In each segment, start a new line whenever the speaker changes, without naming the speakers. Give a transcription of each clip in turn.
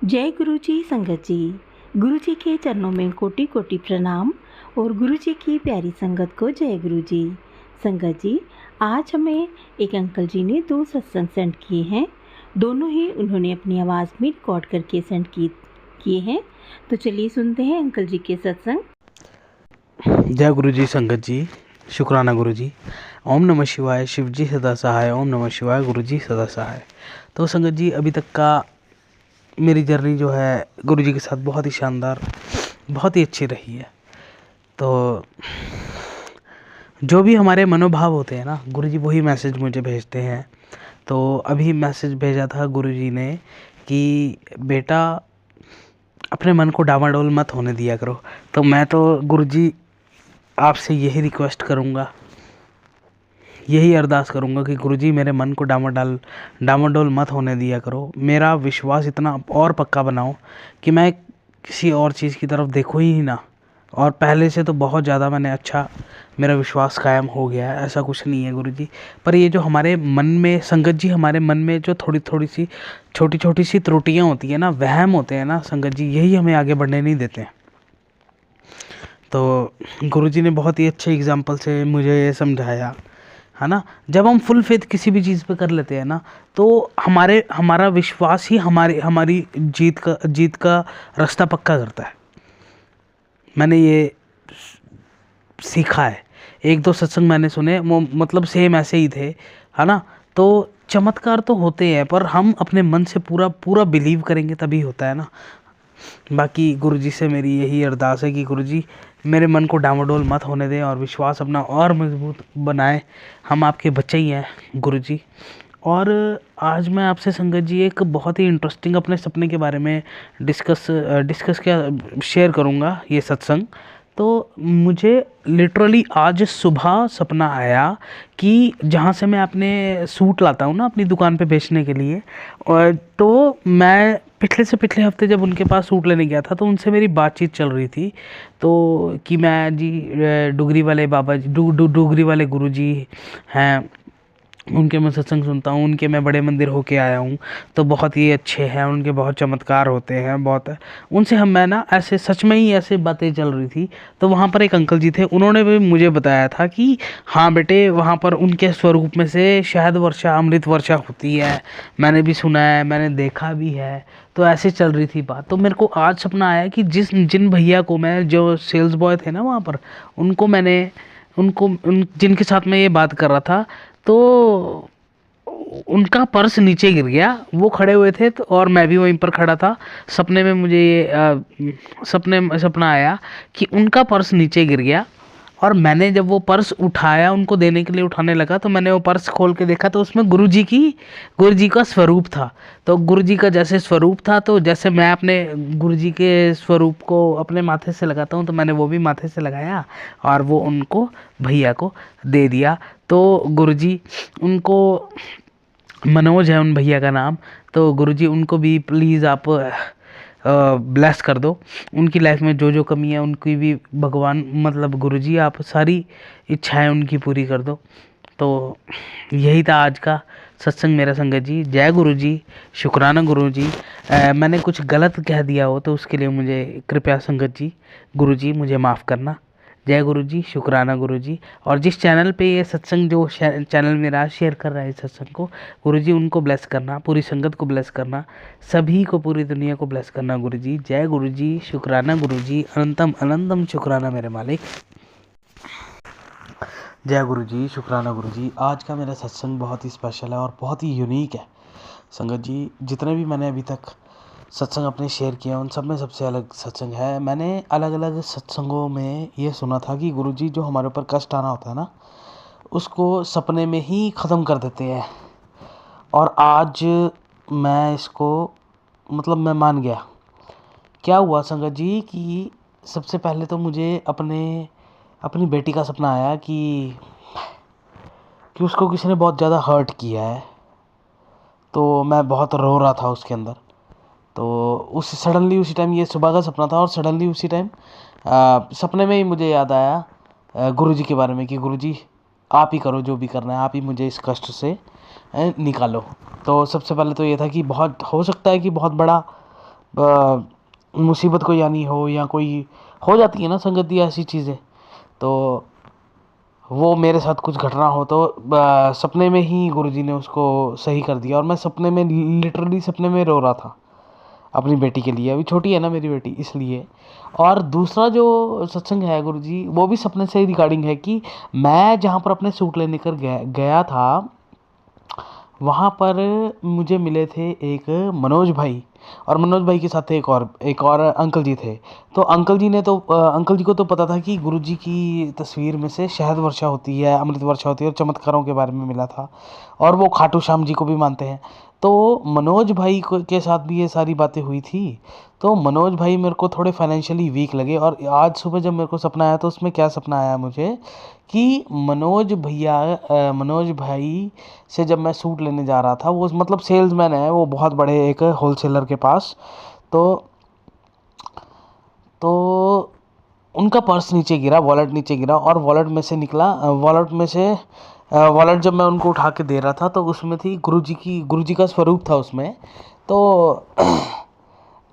जय गुरु जी संगत जी। गुरु जी के चरणों में कोटि कोटि प्रणाम और गुरु जी की प्यारी संगत को जय गुरु जी। संगत जी, आज हमें एक अंकल जी ने 2 सत्संग सेंड किए हैं। दोनों ही उन्होंने अपनी आवाज़ में रिकॉर्ड करके सेंड किए हैं। तो चलिए सुनते हैं अंकल जी के सत्संग।
जय गुरु जी संगत जी, शुक्राना गुरु जी। ओम नमः शिवाय, शिव जी सदा सहाय। ओम नमः शिवाय, गुरु जी सदा सहाय। तो संगत जी, अभी तक का मेरी जर्नी जो है गुरु जी के साथ बहुत ही शानदार, बहुत ही अच्छी रही है। तो जो भी हमारे मनोभाव होते हैं ना, गुरु जी वही मैसेज मुझे भेजते हैं। तो अभी मैसेज भेजा था गुरु जी ने कि बेटा अपने मन को डामाडोल मत होने दिया करो। तो मैं तो गुरु जी आपसे यही रिक्वेस्ट करूँगा, यही अरदास करूँगा कि गुरुजी मेरे मन को डामाडोल मत होने दिया करो। मेरा विश्वास इतना और पक्का बनाओ कि मैं किसी और चीज़ की तरफ देखूँ ही ना। और पहले से तो बहुत ज़्यादा मेरा विश्वास कायम हो गया है, ऐसा कुछ नहीं है गुरुजी। पर ये जो हमारे मन में संगत जी, हमारे मन में जो थोड़ी थोड़ी सी छोटी छोटी सी त्रुटियाँ होती हैं ना, वहम होते हैं ना संगत जी, यही हमें आगे बढ़ने नहीं देते हैं। तो गुरुजी ने बहुत ही अच्छे एग्जाम्पल से मुझे ये समझाया है ना। जब हम फुल फेथ किसी भी चीज़ पे कर लेते हैं ना, तो हमारा विश्वास ही हमारी जीत का रास्ता पक्का करता है। मैंने ये सीखा है। 1-2 सत्संग मैंने सुने, वो मतलब सेम ऐसे ही थे, है ना। तो चमत्कार तो होते हैं, पर हम अपने मन से पूरा पूरा बिलीव करेंगे तभी होता है ना। बाकी गुरुजी से मेरी यही अरदास है कि गुरुजी मेरे मन को डामाडोल मत होने दें और विश्वास अपना और मजबूत बनाएं। हम आपके बच्चे ही हैं गुरुजी। और आज मैं आपसे संगत जी एक बहुत ही इंटरेस्टिंग अपने सपने के बारे में डिस्कस क्या शेयर करूँगा, ये सत्संग। तो मुझे लिटरली आज सुबह सपना आया कि जहाँ से मैं अपने सूट लाता हूँ ना अपनी दुकान पे बेचने के लिए, और तो मैं पिछले से पिछले हफ्ते जब उनके पास सूट लेने गया था, तो उनसे मेरी बातचीत चल रही थी। तो कि मैं जी डुगरी वाले बाबा जी, डुगरी वाले गुरु जी हैं, उनके मैं सत्संग सुनता हूँ, उनके मैं बड़े मंदिर होके आया हूँ, तो बहुत ही अच्छे हैं, उनके बहुत चमत्कार होते हैं, बहुत उनसे मैं ना ऐसे सच में ही ऐसे बातें चल रही थी। तो वहाँ पर एक अंकल जी थे, उन्होंने भी मुझे बताया था कि हाँ बेटे, वहाँ पर उनके स्वरूप में से शहद वर्षा, अमृत वर्षा होती है। मैंने भी सुना है, मैंने देखा भी है। तो ऐसे चल रही थी बात। तो मेरे को आज सपना आया कि जिन भैया को मैं, जो सेल्स बॉय थे ना वहाँ पर, जिनके साथ मैं ये बात कर रहा था, तो उनका पर्स नीचे गिर गया। वो खड़े हुए थे तो, और मैं भी वहीं पर खड़ा था। सपने में मुझे ये सपना आया कि उनका पर्स नीचे गिर गया, और मैंने जब वो पर्स उठाया, उनको देने के लिए उठाने लगा, तो मैंने वो पर्स खोल के देखा, तो उसमें गुरु जी का स्वरूप था। तो गुरु जी का जैसे स्वरूप था, तो जैसे मैं अपने गुरु जी के स्वरूप को अपने माथे से लगाता हूँ, तो मैंने वो भी माथे से लगाया और वो उनको भैया को दे दिया। तो गुरु जी उनको, मनोज है उन भैया का नाम, तो गुरुजी उनको भी प्लीज़ आप ब्लेस कर दो। उनकी लाइफ में जो जो कमी है उनकी भी भगवान, मतलब गुरुजी आप सारी इच्छाएं उनकी पूरी कर दो। तो यही था आज का सत्संग मेरा संगत जी। जय गुरु जी, शुक्राना गुरु जी। मैंने कुछ गलत कह दिया हो तो उसके लिए मुझे कृपया संगत जी, गुरु जी मुझे माफ़ करना। जय गुरु जी, शुक्राना गुरु जी। और जिस चैनल पे ये सत्संग, जो चैनल मेरा शेयर कर रहा है इस सत्संग को, गुरु जी उनको ब्लेस करना, पूरी संगत को ब्लेस करना, सभी को, पूरी दुनिया को ब्लेस करना गुरु जी। जय गुरु जी, शुक्राना गुरु जी, अनंतम अनंतम शुक्राना मेरे मालिक। जय गुरु जी, शुक्राना गुरु जी। आज का मेरा सत्संग बहुत ही स्पेशल है और बहुत ही यूनिक है संगत जी। जितने भी मैंने अभी तक सत्संग अपने शेयर किए, उन सब में सबसे अलग सत्संग है। मैंने अलग अलग सत्संगों में ये सुना था कि गुरुजी जो हमारे ऊपर कष्ट आना होता है ना, उसको सपने में ही ख़त्म कर देते हैं। और आज मैं इसको, मतलब मैं मान गया। क्या हुआ संगत जी कि सबसे पहले तो मुझे अपनी बेटी का सपना आया कि उसको किसी ने बहुत ज़्यादा हर्ट किया है। तो मैं बहुत रो रहा था उसके अंदर। तो सडनली उसी टाइम, ये सुबह का सपना था, और सडनली उसी टाइम सपने में ही मुझे याद आया गुरुजी के बारे में कि गुरुजी आप ही करो जो भी करना है, आप ही मुझे इस कष्ट से निकालो। तो सबसे पहले तो ये था कि बहुत हो सकता है कि बहुत बड़ा मुसीबत कोई आनी हो या कोई हो जाती है ना संगत जी ऐसी चीज़ें, तो वो मेरे साथ कुछ घटना हो तो सपने में ही गुरुजी ने उसको सही कर दिया। और मैं सपने में, लिटरली सपने में रो रहा था अपनी बेटी के लिए। अभी छोटी है ना मेरी बेटी, इसलिए। और दूसरा जो सत्संग है गुरुजी, वो भी सपने से रिगार्डिंग है कि मैं जहाँ पर अपने सूट लेने कर गया था, वहाँ पर मुझे मिले थे एक मनोज भाई, और मनोज भाई के साथ एक और अंकल जी थे। तो अंकल जी को तो पता था कि गुरुजी की तस्वीर में से शहद वर्षा होती है, अमृत वर्षा होती है, और चमत्कारों के बारे में मिला था, और वो खाटू श्याम जी को भी मानते हैं। तो मनोज भाई के साथ भी ये सारी बातें हुई थी। तो मनोज भाई मेरे को थोड़े फाइनेंशियली वीक लगे, और आज सुबह जब मेरे को सपना आया तो उसमें क्या सपना आया मुझे कि मनोज भाई से जब मैं सूट लेने जा रहा था, वो मतलब सेल्समैन है वो बहुत बड़े एक होलसेलर के पास। तो तो उनका पर्स नीचे गिरा, वॉलेट नीचे गिरा, और वॉलेट जब मैं उनको उठा के दे रहा था तो उसमें थी गुरुजी का स्वरूप था उसमें। तो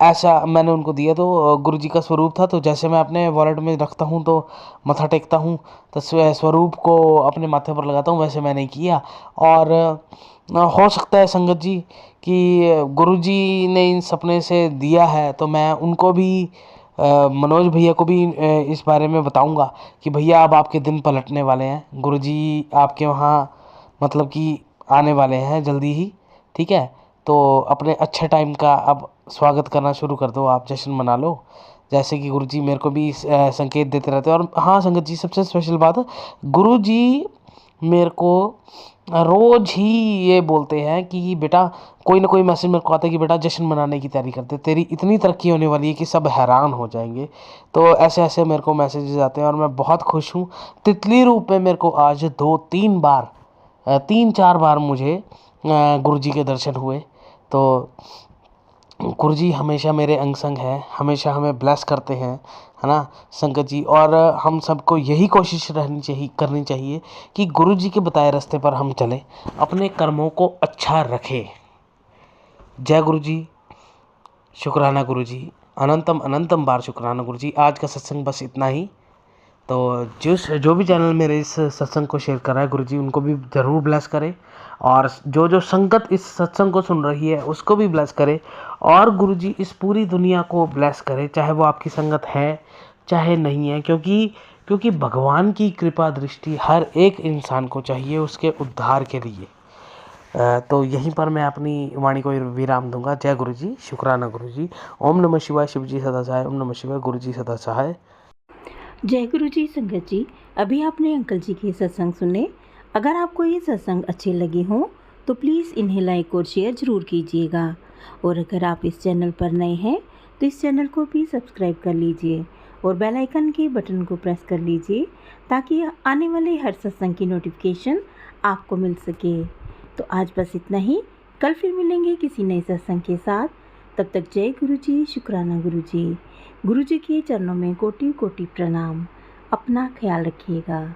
ऐसा मैंने उनको दिया, तो गुरुजी का स्वरूप था। तो जैसे मैं अपने वॉलेट में रखता हूँ तो मत्था टेकता हूँ, तो स्वरूप को अपने माथे पर लगाता हूँ, वैसे मैंने किया। और हो सकता है संगत जी कि गुरुजी ने इन सपने से दिया है, तो मैं उनको भी मनोज भैया को भी इस बारे में बताऊंगा कि भैया अब आपके दिन पलटने वाले हैं, गुरुजी आपके वहाँ मतलब कि आने वाले हैं जल्दी ही, ठीक है। तो अपने अच्छे टाइम का अब स्वागत करना शुरू कर दो, आप जश्न मना लो, जैसे कि गुरुजी मेरे को भी संकेत देते रहते हैं। और हाँ संगत जी, सबसे स्पेशल बात, गुरुजी मेरे को रोज ही ये बोलते हैं कि बेटा, कोई ना कोई मैसेज मेरे को आता है कि बेटा जश्न मनाने की तैयारी करते, तेरी इतनी तरक्की होने वाली है कि सब हैरान हो जाएंगे। तो ऐसे ऐसे मेरे को मैसेजेस आते हैं और मैं बहुत खुश हूँ। तितली रूप में मेरे को आज 3-4 बार मुझे गुरुजी के दर्शन हुए। तो गुरुजी हमेशा मेरे अंग संग हैं, हमेशा हमें ब्लेस करते हैं, है ना संगत जी। और हम सबको यही कोशिश करनी चाहिए कि गुरुजी के बताए रास्ते पर हम चलें, अपने कर्मों को अच्छा रखें। जय गुरुजी, शुक्राना गुरुजी, अनंतम अनंतम बार शुक्राना गुरुजी। आज का सत्संग बस इतना ही। तो जो भी चैनल मेरे इस सत्संग को शेयर कर रहा है गुरुजी, उनको भी ज़रूर ब्लेस करे, और जो संगत इस सत्संग को सुन रही है उसको भी ब्लेस करे, और गुरुजी इस पूरी दुनिया को ब्लेस करे, चाहे वो आपकी संगत है चाहे नहीं है, क्योंकि भगवान की कृपा दृष्टि हर एक इंसान को चाहिए उसके उद्धार के लिए। तो यहीं पर मैं अपनी वाणी को विराम दूंगा। जय गुरुजी, शुक्राना गुरुजी। ओम नमः शिवाय, शिवजी सदा सहाय। ओम नमः शिवाय, गुरुजी सदा सहाय।
जय गुरु जी। संगत जी, अभी आपने अंकल जी के सत्संग सुने। अगर आपको ये सत्संग अच्छे लगे हों तो प्लीज़ इन्हें लाइक और शेयर ज़रूर कीजिएगा। और अगर आप इस चैनल पर नए हैं तो इस चैनल को भी सब्सक्राइब कर लीजिए और बेल आइकन के बटन को प्रेस कर लीजिए, ताकि आने वाले हर सत्संग की नोटिफिकेशन आपको मिल सके। तो आज बस इतना ही, कल फिर मिलेंगे किसी नए सत्संग के साथ। तब तक जय गुरु जी, शुक्राना गुरु जी। गुरु जी के चरणों में कोटि कोटि प्रणाम। अपना ख्याल रखिएगा।